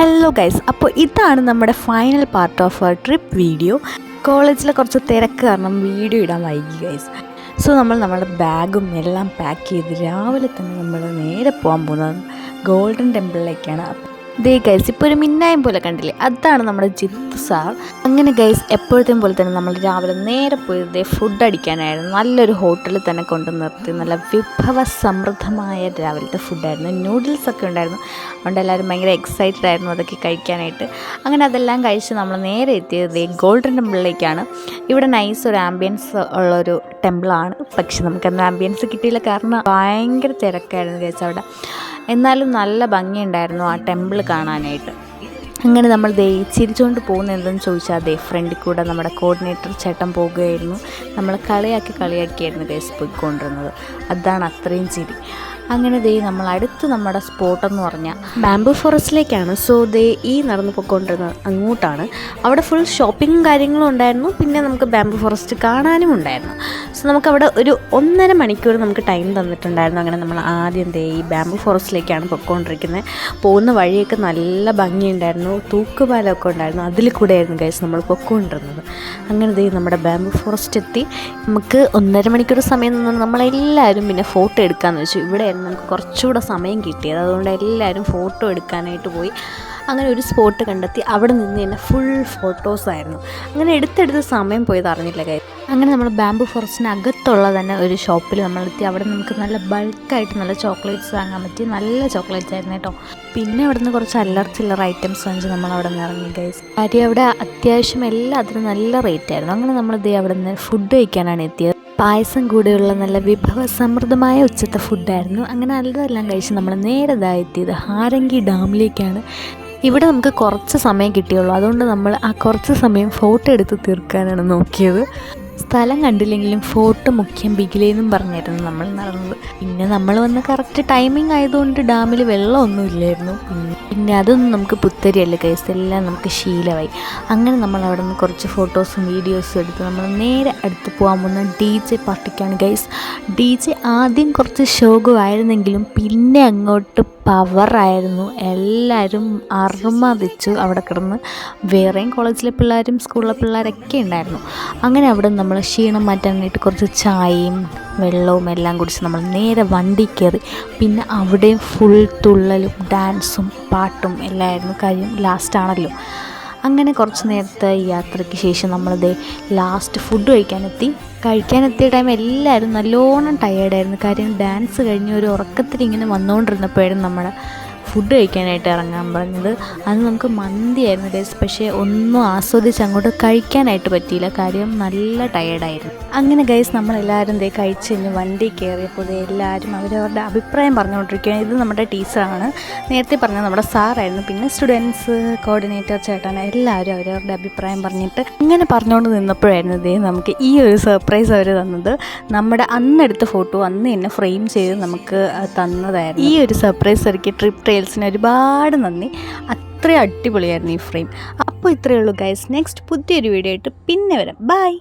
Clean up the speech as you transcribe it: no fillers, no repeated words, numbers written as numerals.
Hello guys, അപ്പോൾ ഇതാണ് നമ്മുടെ final part of our trip video. കോളേജിലെ കുറച്ച് തിരക്ക് കാരണം വീഡിയോ ഇടാൻ വൈകി ഗൈസ്. സോ നമ്മുടെ ബാഗും എല്ലാം പാക്ക് ചെയ്ത് രാവിലെ തന്നെ നമ്മൾ നേരെ പോകാൻ പോകുന്നത് ഗോൾഡൻ ടെമ്പിളിലേക്കാണ്. ദേ ഗൈസ്, ഇപ്പോൾ ഒരു മിന്നായം പോലെ കണ്ടില്ലേ, അതാണ് നമ്മുടെ ജിത്തു സാർ. അങ്ങനെ ഗൈസ്, എപ്പോഴത്തെയും പോലെ തന്നെ നമ്മൾ രാവിലെ നേരെ പോയത് ഫുഡ് അടിക്കാനായിരുന്നു. നല്ലൊരു ഹോട്ടലിൽ തന്നെ കൊണ്ടു നിർത്തി നല്ല വിഭവ സമൃദ്ധമായ രാവിലത്തെ ഫുഡായിരുന്നു. നൂഡിൽസൊക്കെ ഉണ്ടായിരുന്നു. അതുകൊണ്ട് എല്ലാവരും ഭയങ്കര എക്സൈറ്റഡ് ആയിരുന്നു അതൊക്കെ കഴിക്കാനായിട്ട്. അങ്ങനെ അതെല്ലാം കഴിച്ച് നമ്മൾ നേരെ എത്തിയത് ഗോൾഡൻ ടെമ്പിളിലേക്കാണ്. ഇവിടെ നൈസ് ഒരു ആംബിയൻസ് ഉള്ളൊരു ടെമ്പിളാണ്. പക്ഷെ നമുക്കന്ന് ആംബിയൻസ് കിട്ടിയില്ല, കാരണം ഭയങ്കര തിരക്കായിരുന്നു ഗൈസ് അവിടെ. എന്നാലും നല്ല ഭംഗിയുണ്ടായിരുന്നു ആ ടെമ്പിൾ കാണാനായിട്ട്. അങ്ങനെ നമ്മൾ ചിരിച്ചുകൊണ്ട് പോകുന്നത് എന്തെന്ന് ചോദിച്ചാൽ ഫ്രണ്ടിൽ കൂടെ നമ്മുടെ കോർഡിനേറ്റർ ചേട്ടൻ പോകുകയായിരുന്നു. നമ്മൾ കളിയാക്കിയായിരുന്നു ഗൈസ് പോയിക്കൊണ്ടിരുന്നത്. അതാണ് അത്രയും ചിരി. അങ്ങനെ നമ്മൾ അടുത്ത് നമ്മുടെ സ്പോട്ടെന്ന് പറഞ്ഞാൽ ബാംബു ഫോറസ്റ്റിലേക്കാണ്. സോ ഈ നടന്നു പോയിക്കൊണ്ടിരുന്നത് അങ്ങോട്ടാണ്. അവിടെ ഫുൾ ഷോപ്പിങ്ങും കാര്യങ്ങളും ഉണ്ടായിരുന്നു. പിന്നെ നമുക്ക് ബാംബു ഫോറസ്റ്റ് കാണാനും ഉണ്ടായിരുന്നു. സോ നമുക്കവിടെ ഒരു 1.5 മണിക്കൂർ നമുക്ക് ടൈം തന്നിട്ടുണ്ടായിരുന്നു. അങ്ങനെ നമ്മൾ ആദ്യം ഈ ബാംബു ഫോറസ്റ്റിലേക്കാണ് പോയിക്കൊണ്ടിരിക്കുന്നത്. പോകുന്ന വഴിയൊക്കെ നല്ല ഭംഗിയുണ്ടായിരുന്നു. തൂക്കുപാലമൊക്കെ ഉണ്ടായിരുന്നു. അതിൽ കൂടെയായിരുന്നു ഗൈസ് നമ്മൾ പോയിക്കൊണ്ടിരുന്നത്. അങ്ങനെ നമ്മുടെ ബാംബു ഫോറസ്റ്റ് എത്തി. നമുക്ക് 1.5 മണിക്കൂർ സമയം നിന്ന് നമ്മളെല്ലാവരും പിന്നെ ഫോട്ടോ എടുക്കാമെന്ന് വെച്ചു. ഇവിടെ നമുക്ക് കുറച്ചുകൂടെ സമയം കിട്ടിയത്, അതുകൊണ്ട് എല്ലാവരും ഫോട്ടോ എടുക്കാനായിട്ട് പോയി. അങ്ങനെ ഒരു സ്പോട്ട് കണ്ടെത്തി. അവിടെ നിന്ന് തന്നെ ഫുൾ ഫോട്ടോസായിരുന്നു. അങ്ങനെ എടുത്തെടുത്ത് സമയം പോയത് അറിഞ്ഞില്ല കാര്യം. അങ്ങനെ നമ്മൾ ബാംബു ഫോറസ്റ്റിനകത്തുള്ള തന്നെ ഒരു ഷോപ്പിൽ നമ്മളെത്തി. അവിടെ നമുക്ക് നല്ല ബൾക്കായിട്ട് നല്ല ചോക്ലേറ്റ്സ് വാങ്ങാൻ പറ്റി. നല്ല ചോക്ലേറ്റ്സ് ആയിരുന്നു കേട്ടോ. പിന്നെ അവിടെ നിന്ന് കുറച്ച് ചില്ലറ ഐറ്റംസ് വാങ്ങിച്ച് നമ്മൾ അവിടെ നിന്ന് ഇറങ്ങി ഗൈസ്. കാര്യം അവിടെ അത്യാവശ്യം എല്ലാത്തിനും നല്ല റേറ്റ് ആയിരുന്നു. അങ്ങനെ നമ്മൾ അവിടെ നിന്ന് ഫുഡ് കഴിക്കാനാണ് എത്തിയത്. പായസം കൂടെയുള്ള നല്ല വിഭവ സമൃദ്ധമായ ഉച്ചത്തെ ഫുഡായിരുന്നു. അങ്ങനെ അതെല്ലാം കഴിച്ച് നമ്മൾ നേരെ എത്തിയത് ഹാരംഗി ഡാമിലേക്കാണ്. ഇവിടെ നമുക്ക് കുറച്ച് സമയം കിട്ടിയുള്ളൂ. അതുകൊണ്ട് നമ്മൾ ആ കുറച്ച് സമയം ഫോട്ടോ എടുത്ത് തീർക്കാനാണ് നോക്കിയത്. സ്ഥലം കണ്ടില്ലെങ്കിലും ഫോട്ടോ മുഖ്യം ബിഗിലേന്നും പറഞ്ഞായിരുന്നു നമ്മൾ നടന്നത്. പിന്നെ നമ്മൾ വന്ന് കറക്റ്റ് ടൈമിംഗ് ആയതുകൊണ്ട് ഡാമിൽ വെള്ളമൊന്നും ഇല്ലായിരുന്നു. പിന്നെ അതൊന്നും നമുക്ക് പുത്തരിയല്ല ഗൈസ്, എല്ലാം നമുക്ക് ശീലമായി. അങ്ങനെ നമ്മൾ അവിടെ നിന്ന് കുറച്ച് ഫോട്ടോസും വീഡിയോസും എടുത്ത് നമ്മൾ നേരെ അടുത്ത് പോകാൻ പോകുന്ന DJ പാർട്ടിക്കാണ് ഗൈസ്. DJ ആദ്യം കുറച്ച് ശോകമായിരുന്നെങ്കിലും പിന്നെ അങ്ങോട്ട് പവറായിരുന്നു. എല്ലാവരും അറുമതിച്ചു അവിടെ കിടന്ന്. വേറെയും കോളേജിലെ പിള്ളേരും സ്കൂളിലെ പിള്ളേരൊക്കെ ഉണ്ടായിരുന്നു. അങ്ങനെ അവിടെ നമ്മൾ ക്ഷീണം മാറ്റാനായിട്ട് കുറച്ച് ചായയും വെള്ളവും എല്ലാം കുടിച്ച് നമ്മൾ നേരെ വണ്ടി കയറി. പിന്നെ അവിടെയും ഫുൾ തുള്ളലും ഡാൻസും പാട്ടും എല്ലാമായിരുന്നു. കാര്യം ലാസ്റ്റാണല്ലോ. അങ്ങനെ കുറച്ച് നേരത്തെ യാത്രയ്ക്ക് ശേഷം നമ്മൾ ലാസ്റ്റ് ഫുഡ് കഴിക്കാനെത്തിയ ടൈം എല്ലാവരും നല്ലോണം ടയേർഡായിരുന്നു. കാര്യം ഡാൻസ് കഴിഞ്ഞ് ഒരു ഉറക്കത്തിൽ ഇങ്ങനെ വന്നുകൊണ്ടിരുന്നപ്പോഴായിരുന്നു നമ്മുടെ ഫുഡ് കഴിക്കാനായിട്ട് ഇറങ്ങാൻ പറഞ്ഞത്. അത് നമുക്ക് മന്തിയായിരുന്നു ഗൈസ്. പക്ഷേ ഒന്നും ആസ്വദിച്ച് അങ്ങോട്ട് കഴിക്കാനായിട്ട് പറ്റിയില്ല, കാര്യം നല്ല ടയേർഡായിരുന്നു. അങ്ങനെ ഗൈസ് നമ്മളെല്ലാവരും കഴിച്ച് കഴിഞ്ഞ് വണ്ടി കയറിയപ്പോൾ എല്ലാവരും അവരവരുടെ അഭിപ്രായം പറഞ്ഞുകൊണ്ടിരിക്കുകയാണ്. ഇത് നമ്മുടെ ടീച്ചറാണ്, നേരത്തെ പറഞ്ഞത് നമ്മുടെ സാറായിരുന്നു. പിന്നെ സ്റ്റുഡൻസ്, കോർഡിനേറ്റർ ചേട്ടൻ എല്ലാവരും അവരവരുടെ അഭിപ്രായം പറഞ്ഞിട്ട് ഇങ്ങനെ പറഞ്ഞുകൊണ്ട് നിന്നപ്പോഴായിരുന്നു നമുക്ക് ഈ ഒരു സർപ്രൈസ് അവർ തന്നത്. നമ്മുടെ അന്നെടുത്ത ഫോട്ടോ അന്ന് തന്നെ ഫ്രെയിം ചെയ്ത് നമുക്ക് തന്നതായിരുന്നു. ഈ ഒരു സർപ്രൈസ് ഒരുക്കി ട്രിപ്പ് ട്രെയിൽസിന് ഒരുപാട് നന്ദി. അത്രയും അടിപൊളിയായിരുന്നു ഈ ഫ്രെയിം. അപ്പോൾ ഇത്രയേ ഉള്ളൂ ഗൈസ്. നെക്സ്റ്റ് പുതിയൊരു വീഡിയോ ആയിട്ട് പിന്നെ വരാം. ബൈ.